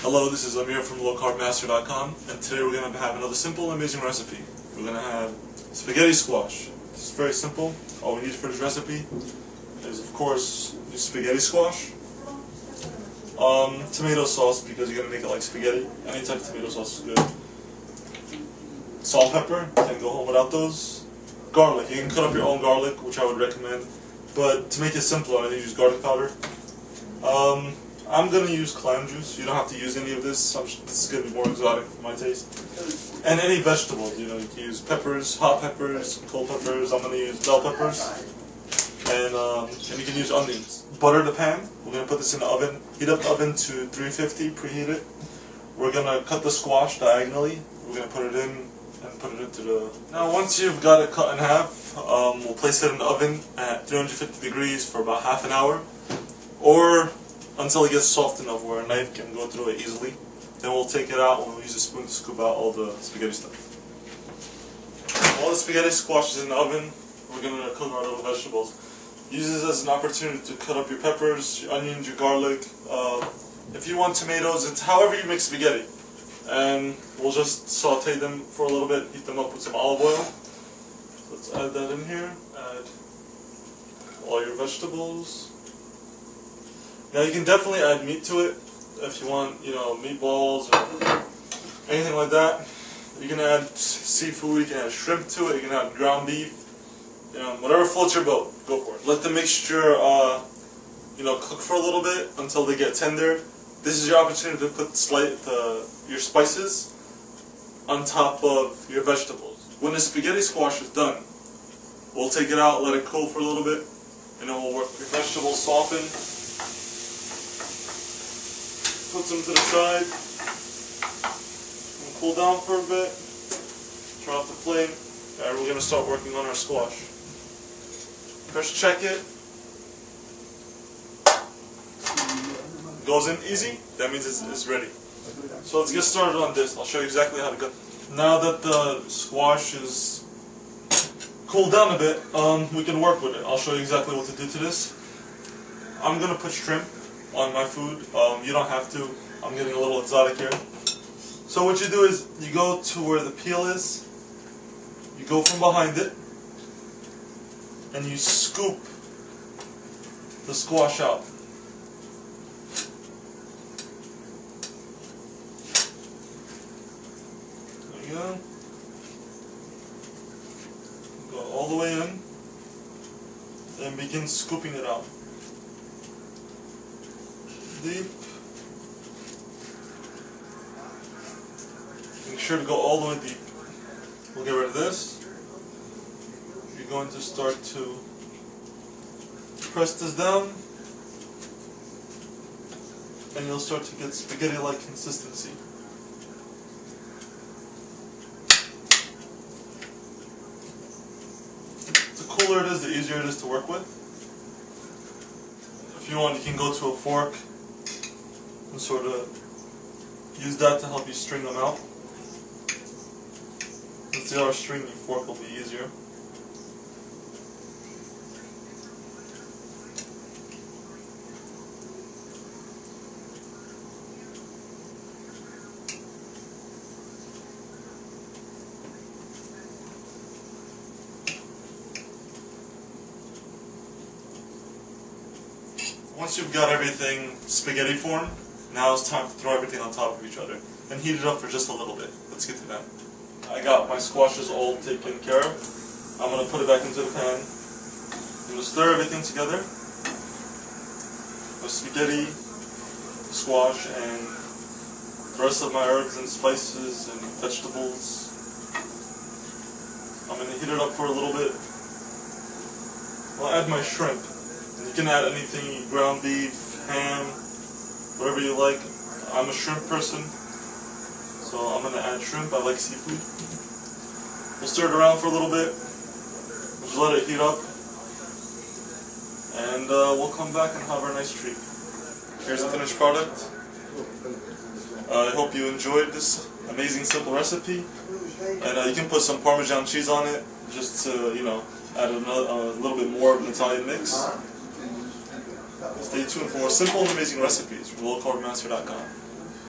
Hello, this is Amir from Low-carbohydrate.com, and today we're going to have another simple and amazing recipe. We're going to have spaghetti squash. It's very simple. All we need for this recipe is, of course, spaghetti squash, tomato sauce, because you're going to make it like spaghetti. Any type of tomato sauce is good. Salt, pepper, can't go home without those. Garlic, you can cut up your own garlic, which I would recommend, but to make it simpler, I'm going to use garlic powder. I'm going to use clam juice. You don't have to use any of this. This is going to be more exotic for my taste. And any vegetables. You can use peppers, hot peppers, cold peppers. I'm going to use bell peppers. And you can use onions. Butter the pan. We're going to put this in the oven. Heat up the oven to 350, preheat it. We're going to cut the squash diagonally. We're going to put it in and put it into the... Now once you've got it cut in half, we'll place it in the oven at 350 degrees for about half an hour. Or until it gets soft enough where a knife can go through it easily. Then we'll take it out and we'll use a spoon to scoop out all the spaghetti stuff. While the spaghetti squash is in the oven, we're going to cook our little vegetables. Use this as an opportunity to cut up your peppers, your onions, your garlic. If you want tomatoes, it's however you make spaghetti. And we'll just saute them for a little bit, heat them up with some olive oil. So let's add that in here. Add all your vegetables. Now you can definitely add meat to it if you want, meatballs or anything like that. You can add seafood, you can add shrimp to it, you can add ground beef, whatever floats your boat, go for it. Let the mixture, cook for a little bit until they get tender. This is your opportunity to put your spices on top of your vegetables. When the spaghetti squash is done, we'll take it out, let it cool for a little bit, and then we'll work your vegetables soften. Put them to the side, and cool down for a bit, turn off the flame, and we're going to start working on our squash. First check it, goes in easy, that means it's ready. So let's get started on this. I'll show you exactly how to cut. Now that the squash is cooled down a bit, we can work with it. I'll show you exactly what to do to this. I'm going to put shrimp on my food. You don't have to. I'm getting a little exotic here. So what you do is you go to where the peel is, you go from behind it, and you scoop the squash out. There you go. Go all the way in, and begin scooping it out. Deep. Make sure to go all the way deep. We'll get rid of this. You're going to start to press this down, and you'll start to get spaghetti-like consistency. The cooler it is, the easier it is to work with. If you want, you can go to a fork and sort of use that to help you string them out. Since they are stringy, fork will be easier. Once you've got everything spaghetti form, now it's time to throw everything on top of each other and heat it up for just a little bit. Let's get to that. I got my squashes all taken care of. I'm going to put it back into the pan. I'm going to stir everything together. The spaghetti, squash, and the rest of my herbs and spices and vegetables. I'm going to heat it up for a little bit. I'll add my shrimp. You can add anything, ground beef, ham, whatever you like. I'm a shrimp person, so I'm going to add shrimp. I like seafood. We'll stir it around for a little bit. Just let it heat up. And we'll come back and have our nice treat. Here's the finished product. I hope you enjoyed this amazing simple recipe. And you can put some Parmesan cheese on it, just to, add a little bit more of an Italian mix. Stay tuned for more simple and amazing recipes from Low-carbohydrate.com.